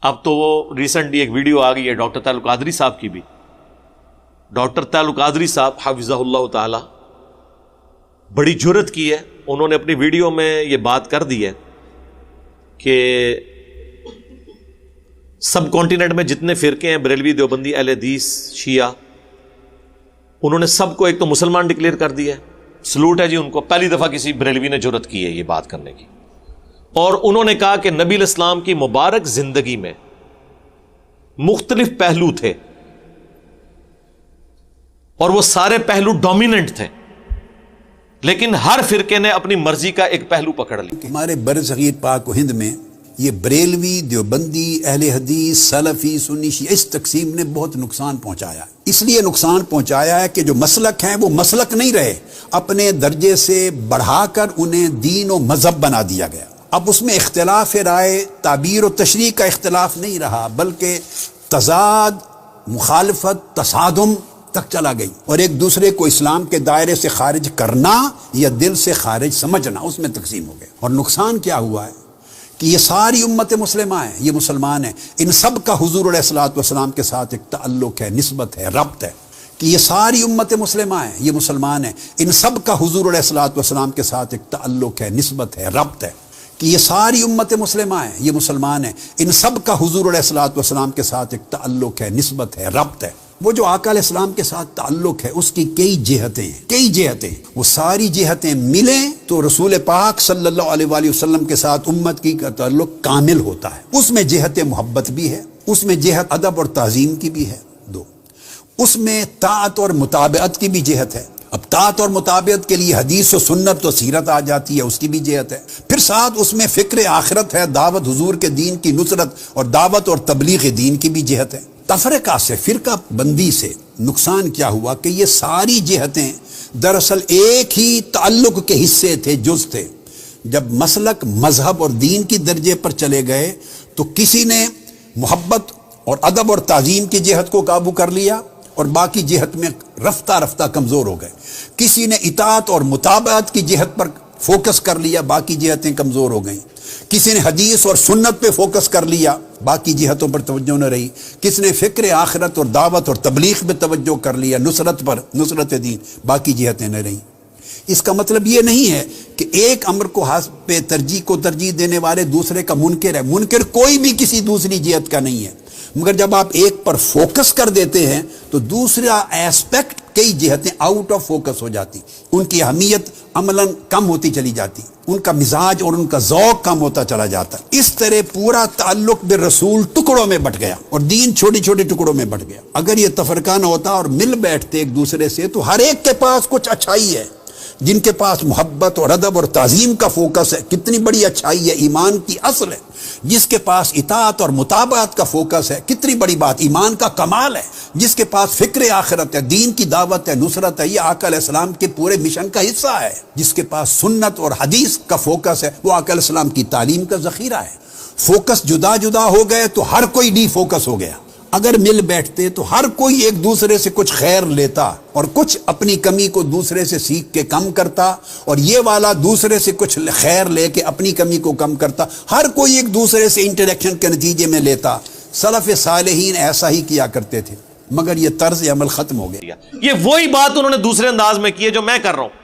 اب تو وہ ریسنٹلی ایک ویڈیو آ گئی ہے ڈاکٹر تعلق قادری صاحب کی بھی. ڈاکٹر تعلق قادری صاحب حفظہ اللہ تعالی بڑی جرت کی ہے, انہوں نے اپنی ویڈیو میں یہ بات کر دی ہے کہ سب کانٹیننٹ میں جتنے فرقے ہیں, بریلوی, دیوبندی, اہل حدیث, شیعہ, انہوں نے سب کو ایک تو مسلمان ڈکلیئر کر دیا ہے. سلوٹ ہے جی ان کو, پہلی دفعہ کسی بریلوی نے جرت کی ہے یہ بات کرنے کی. اور انہوں نے کہا کہ نبی علیہ السلام کی مبارک زندگی میں مختلف پہلو تھے اور وہ سارے پہلو ڈومیننٹ تھے, لیکن ہر فرقے نے اپنی مرضی کا ایک پہلو پکڑ لیا. ہمارے برصغیر پاک و ہند میں یہ بریلوی, دیوبندی, اہل حدیث, سلفی, سنی, شیعہ اس تقسیم نے بہت نقصان پہنچایا. اس لیے نقصان پہنچایا ہے کہ جو مسلک ہیں وہ مسلک نہیں رہے, اپنے درجے سے بڑھا کر انہیں دین و مذہب بنا دیا گیا. اب اس میں اختلاف رائے, تعبیر و تشریح کا اختلاف نہیں رہا, بلکہ تضاد, مخالفت, تصادم تک چلا گئی, اور ایک دوسرے کو اسلام کے دائرے سے خارج کرنا یا دل سے خارج سمجھنا, اس میں تقسیم ہو گئے. اور نقصان کیا ہوا ہے کہ یہ ساری امت مسلمہ ہیں, یہ مسلمان ہیں, ان سب کا حضور علیہ الصلوۃ والسلام کے ساتھ ایک تعلق ہے, نسبت ہے, ربط ہے. کہ یہ ساری امت مسلمہ ہیں, یہ مسلمان ہیں, ان سب کا حضور علیہ الصلوۃ والسلام کے ساتھ ایک تعلق ہے, نسبت ہے, ربط ہے. کہ یہ ساری امت مسلمہ ہیں, یہ مسلمان ہیں, ان سب کا حضور علیہ الصلوۃ والسلام کے ساتھ ایک تعلق ہے, نسبت ہے, ربط ہے. وہ جو آقا علیہ السلام کے ساتھ تعلق ہے اس کی کئی جہتیں ہیں, کئی جہتیں. وہ ساری جہتیں ملیں تو رسول پاک صلی اللہ علیہ وآلہ وسلم کے ساتھ امت کی تعلق کامل ہوتا ہے. اس میں جہت محبت بھی ہے, اس میں جہت ادب اور تعظیم کی بھی ہے. دو, اس میں طاعت اور متابعت کی بھی جہت ہے. اب طاعت اور متابعت کے لیے حدیث و سنت و سیرت آ جاتی ہے, اس کی بھی جہت ہے. پھر ساتھ اس میں فکر آخرت ہے, دعوت حضور کے دین کی نصرت اور دعوت اور تبلیغ دین کی بھی جہت ہے. تفرقہ سے, فرقہ بندی سے نقصان کیا ہوا کہ یہ ساری جہتیں دراصل ایک ہی تعلق کے حصے تھے, جز تھے. جب مسلک, مذہب اور دین کی درجے پر چلے گئے تو کسی نے محبت اور ادب اور تعظیم کی جہت کو قابو کر لیا اور باقی جہت میں رفتہ رفتہ کمزور ہو گئے. کسی نے اطاعت اور متابعت کی جہت پر فوکس کر لیا, باقی جہتیں کمزور ہو گئیں. کسی نے حدیث اور سنت پہ فوکس کر لیا, باقی جہتوں پر توجہ نہ رہی. کسی نے فکر آخرت اور دعوت اور تبلیغ پہ توجہ کر لیا, نصرت پر, نصرت دین, باقی جہتیں نہ رہیں. اس کا مطلب یہ نہیں ہے کہ ایک امر کو پہ ترجیح دینے والے دوسرے کا منکر ہے. منکر کوئی بھی کسی دوسری جہت کا نہیں ہے, مگر جب آپ ایک پر فوکس کر دیتے ہیں تو دوسرا ایسپیکٹ, کئی جہتیں آؤٹ آف فوکس ہو جاتی, ان کی اہمیت عملاً کم ہوتی چلی جاتی, ان کا مزاج اور ان کا ذوق کم ہوتا چلا جاتا. اس طرح پورا تعلق بالرسول ٹکڑوں میں بٹ گیا اور دین چھوٹی چھوٹی ٹکڑوں میں بٹ گیا. اگر یہ تفرقہ نہ ہوتا اور مل بیٹھتے ایک دوسرے سے تو ہر ایک کے پاس کچھ اچھائی ہے. جن کے پاس محبت اور ادب اور تعظیم کا فوکس ہے, کتنی بڑی اچھائی ہے, ایمان کی اصل ہے. جس کے پاس اطاعت اور متابعت کا فوکس ہے, کتنی بڑی بات, ایمان کا کمال ہے. جس کے پاس فکر آخرت ہے, دین کی دعوت ہے, نصرت ہے, یہ آقا علیہ السلام کے پورے مشن کا حصہ ہے. جس کے پاس سنت اور حدیث کا فوکس ہے, وہ آقا علیہ السلام کی تعلیم کا ذخیرہ ہے. فوکس جدا جدا ہو گئے تو ہر کوئی ڈی فوکس ہو گیا. اگر مل بیٹھتے تو ہر کوئی ایک دوسرے سے کچھ خیر لیتا اور کچھ اپنی کمی کو دوسرے سے سیکھ کے کم کرتا, اور یہ والا دوسرے سے کچھ خیر لے کے اپنی کمی کو کم کرتا. ہر کوئی ایک دوسرے سے انٹریکشن کے نتیجے میں لیتا. سلف صالحین ایسا ہی کیا کرتے تھے, مگر یہ طرز عمل ختم ہو گیا. یہ وہی بات انہوں نے دوسرے انداز میں کی ہے جو میں کر رہا ہوں,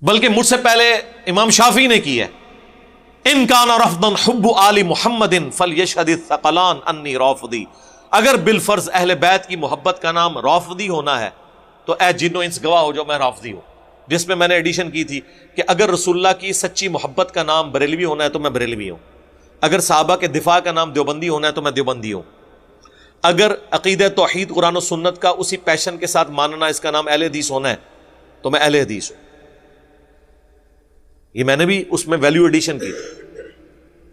بلکہ مجھ سے پہلے امام شافعی نے کی ہے. ان کان رفضا حب آل محمد فلیشہد الثقلان انی رافضی. اگر بالفرض اہل بیت کی محبت کا نام رافضی ہونا ہے تو اے جن و انس گواہ ہو جو میں رافضی ہوں, جس میں نے ایڈیشن کی تھی کہ اگر رسول اللہ کی سچی محبت کا نام بریلوی ہونا ہے تو میں بریلوی ہوں, اگر صحابہ کے دفاع کا نام دیوبندی ہونا ہے تو میں دیوبندی ہوں, اگر عقیدہ توحید قرآن و سنت کا اسی پیشن کے ساتھ ماننا اس کا نام اہل حدیث ہونا ہے تو میں اہل حدیث ہوں. یہ میں نے بھی اس میں ویلیو ایڈیشن کی.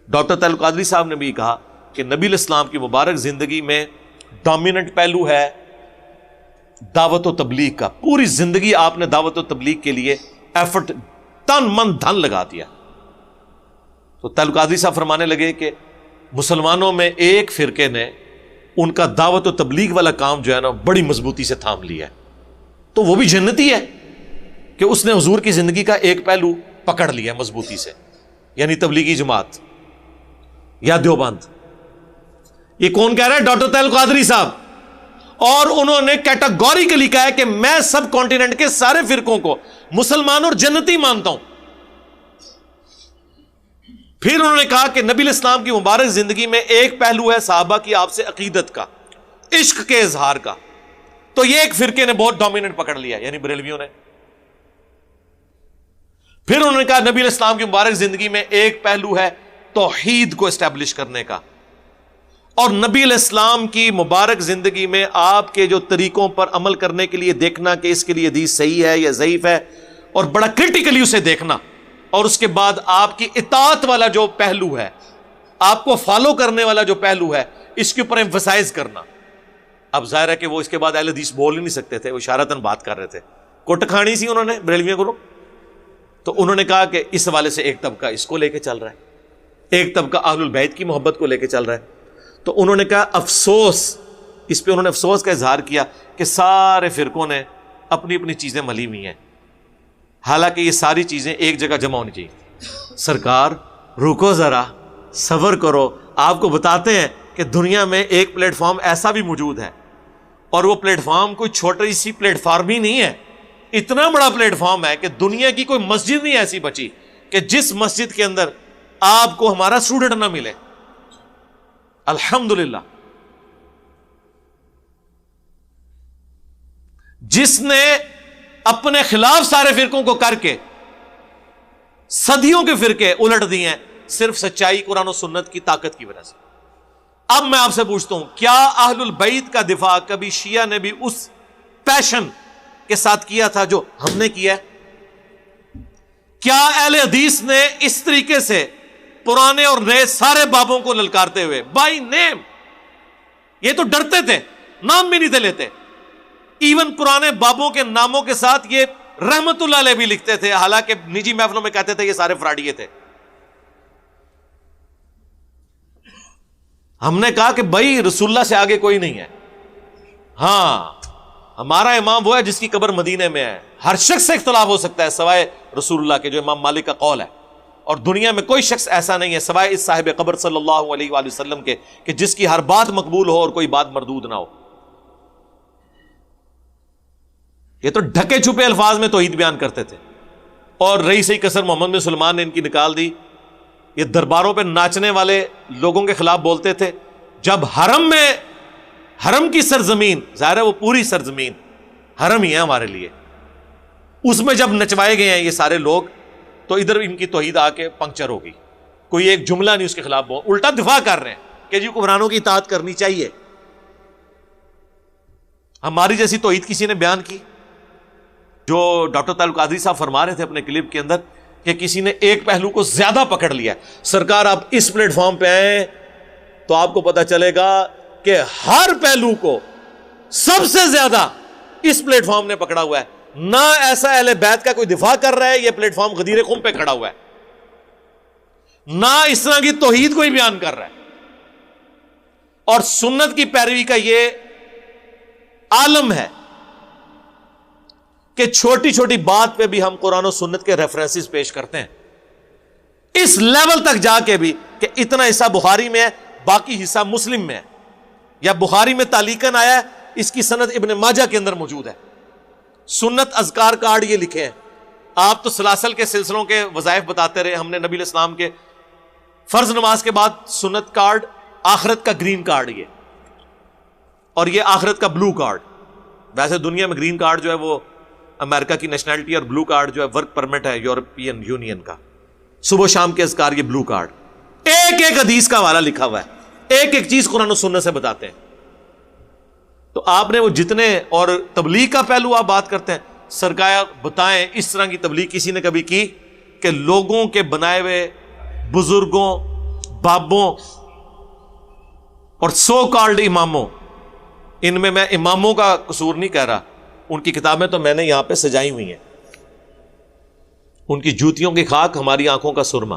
ڈاکٹر تعلق قادری صاحب نے بھی کہا کہ نبی علیہ السلام کی مبارک زندگی میں ڈومیننٹ پہلو ہے دعوت و تبلیغ کا. پوری زندگی آپ نے دعوت و تبلیغ کے لیے ایفرٹ, تن من دھن لگا دیا. تو تعلق قادری صاحب فرمانے لگے کہ مسلمانوں میں ایک فرقے نے ان کا دعوت و تبلیغ والا کام جو ہے نا بڑی مضبوطی سے تھام لیا ہے, تو وہ بھی جنتی ہے کہ اس نے حضور کی زندگی کا ایک پہلو پکڑ لیا مضبوطی سے, یعنی تبلیغی جماعت. یا دیوبند. یہ کون کہہ رہا ہے؟ ڈاکٹر طاہر القادری صاحب. اور انہوں نے کیٹاگوریکلی کہا ہے کہ میں سب کانٹیننٹ کے سارے فرقوں کو مسلمان اور جنتی مانتا ہوں. پھر انہوں نے کہا کہ نبی الاسلام کی مبارک زندگی میں ایک پہلو ہے صحابہ کی آپ سے عقیدت کا، عشق کے اظہار کا. تو یہ ایک فرقے نے بہت ڈومیننٹ پکڑ لیا، یعنی بریلویوں نے. پھر انہوں نے کہا نبی الاسلام کی مبارک زندگی میں ایک پہلو ہے توحید کو اسٹیبلش کرنے کا، اور نبی علیہ السلام کی مبارک زندگی میں آپ کے جو طریقوں پر عمل کرنے کے لیے دیکھنا کہ اس کے لیے حدیث صحیح ہے یا ضعیف ہے، اور بڑا کرٹیکلی اسے دیکھنا، اور اس کے بعد آپ کی اطاعت والا جو پہلو ہے، آپ کو فالو کرنے والا جو پہلو ہے، اس کے اوپر ایمفسائز کرنا. اب ظاہر ہے کہ وہ اس کے بعد اہل حدیث بول ہی نہیں سکتے تھے، وہ اشارتاً بات کر رہے تھے، کٹ کھانی سی انہوں نے بریلویوں کو. تو انہوں نے کہا کہ اس حوالے سے ایک طبقہ اس کو لے کے چل رہا ہے، ایک طبقہ اہل البیت کی محبت کو لے کے چل رہا ہے. تو انہوں نے کہا افسوس، اس پہ انہوں نے افسوس کا اظہار کیا کہ سارے فرقوں نے اپنی اپنی چیزیں ملی ہوئی ہیں، حالانکہ یہ ساری چیزیں ایک جگہ جمع ہونی چاہیے. سرکار رکو ذرا، صبر کرو، آپ کو بتاتے ہیں کہ دنیا میں ایک پلیٹ فارم ایسا بھی موجود ہے، اور وہ پلیٹ فارم کوئی چھوٹی سی پلیٹ فارم ہی نہیں ہے، اتنا بڑا پلیٹ فارم ہے کہ دنیا کی کوئی مسجد نہیں ایسی بچی کہ جس مسجد کے اندر آپ کو ہمارا اسٹوڈنٹ نہ ملے. الحمدللہ. جس نے اپنے خلاف سارے فرقوں کو کر کے صدیوں کے فرقے الٹ دیے ہیں صرف سچائی قرآن و سنت کی طاقت کی وجہ سے. اب میں آپ سے پوچھتا ہوں، کیا اہل البیت کا دفاع کبھی شیعہ نے بھی اس پیشن کے ساتھ کیا تھا جو ہم نے کیا ہے؟ کیا اہل حدیث نے اس طریقے سے پرانے اور نئے سارے بابوں کو للکارتے ہوئے بائی نیم، یہ تو ڈرتے تھے، نام بھی نہیں تھے لیتے، ایون پرانے بابوں کے ناموں کے ساتھ یہ رحمت اللہ علیہ بھی لکھتے تھے، حالانکہ نجی محفلوں میں کہتے تھے یہ سارے فراڈیے تھے. ہم نے کہا کہ بھائی رسول اللہ سے آگے کوئی نہیں ہے. ہاں، ہمارا امام وہ ہے جس کی قبر مدینے میں ہے. ہر شخص سے اختلاف ہو سکتا ہے سوائے رسول اللہ کے، جو امام مالک کا قول ہے، اور دنیا میں کوئی شخص ایسا نہیں ہے سوائے اس صاحب قبر صلی اللہ علیہ وآلہ وسلم کے کہ جس کی ہر بات مقبول ہو اور کوئی بات مردود نہ ہو. یہ تو ڈھکے چھپے الفاظ میں توحید بیان کرتے تھے، اور رئیس قصر محمد بن سلمان نے ان کی نکال دی. یہ درباروں پہ ناچنے والے لوگوں کے خلاف بولتے تھے. جب حرم میں، حرم کی سرزمین، ظاہر ہے وہ پوری سرزمین حرم ہی ہے ہمارے لیے، اس میں جب نچوائے گئے ہیں یہ سارے لوگ، تو ادھر ان کی توحید آ کے پنکچر ہو گئی. کوئی ایک جملہ نہیں اس کے خلاف بول، الٹا دفاع کر رہے ہیں کہ جی حکمرانوں کی اطاعت کرنی چاہیے. ہماری جیسی توحید کسی نے بیان کی؟ جو ڈاکٹر طاہر القادری صاحب فرما رہے تھے اپنے کلپ کے اندر کہ کسی نے ایک پہلو کو زیادہ پکڑ لیا. سرکار آپ اس پلیٹ فارم پہ آئیں تو آپ کو پتا چلے گا کہ ہر پہلو کو سب سے زیادہ اس پلیٹ فارم نے پکڑا ہوا ہے. نہ ایسا اہل بیت کا کوئی دفاع کر رہا ہے، یہ پلیٹ فارم غدیر خم پہ کھڑا ہوا ہے، نہ اس طرح کی توحید کو ہی بیان کر رہا ہے. اور سنت کی پیروی کا یہ عالم ہے کہ چھوٹی چھوٹی بات پہ بھی ہم قرآن و سنت کے ریفرنسز پیش کرتے ہیں، اس لیول تک جا کے بھی کہ اتنا حصہ بخاری میں ہے، باقی حصہ مسلم میں ہے، یا بخاری میں تعلیقاً آیا ہے، اس کی سند ابن ماجہ کے اندر موجود ہے. سنت اذکار کارڈ یہ لکھے ہیں. آپ تو سلاسل کے سلسلوں کے وظائف بتاتے رہے، ہم نے نبی علیہ السلام کے فرض نماز کے بعد سنت کارڈ، آخرت کا گرین کارڈ یہ، اور یہ آخرت کا بلو کارڈ. ویسے دنیا میں گرین کارڈ جو ہے وہ امریکہ کی نیشنلٹی، اور بلو کارڈ جو ہے ورک پرمٹ ہے یورپین یونین کا. صبح شام کے اذکار یہ بلو کارڈ، ایک ایک حدیث کا حوالہ لکھا ہوا ہے، ایک ایک چیز قرآن و سنت سے بتاتے ہیں. تو آپ نے وہ جتنے، اور تبلیغ کا پہلو آپ بات کرتے ہیں، سرکار بتائیں اس طرح کی تبلیغ کسی نے کبھی کی کہ لوگوں کے بنائے ہوئے بزرگوں، بابوں اور سو کالڈ اماموں، ان میں اماموں کا قصور نہیں کہہ رہا، ان کی کتابیں تو میں نے یہاں پہ سجائی ہوئی ہیں، ان کی جوتیوں کی خاک ہماری آنکھوں کا سرما،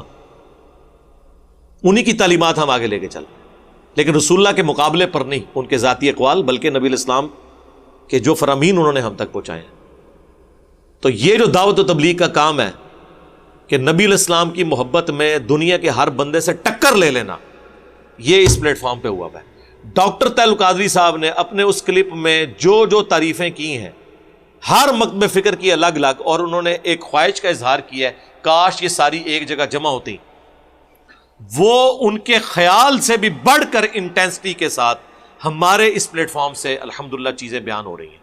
انہی کی تعلیمات ہم آگے لے کے چل، لیکن رسول اللہ کے مقابلے پر نہیں ان کے ذاتی اقوال، بلکہ نبی علیہ السلام کے جو فرامین انہوں نے ہم تک پہنچائے ہیں. تو یہ جو دعوت و تبلیغ کا کام ہے کہ نبی علیہ السلام کی محبت میں دنیا کے ہر بندے سے ٹکر لے لینا، یہ اس پلیٹ فارم پہ ہوا ہے۔ ڈاکٹر طاہر القادری صاحب نے اپنے اس کلپ میں جو تعریفیں کی ہیں ہر مکتب فکر کی الگ الگ، اور انہوں نے ایک خواہش کا اظہار کیا ہے کاش یہ ساری ایک جگہ جمع ہوتی، وہ ان کے خیال سے بھی بڑھ کر انٹینسٹی کے ساتھ ہمارے اس پلیٹ فارم سے الحمدللہ چیزیں بیان ہو رہی ہیں۔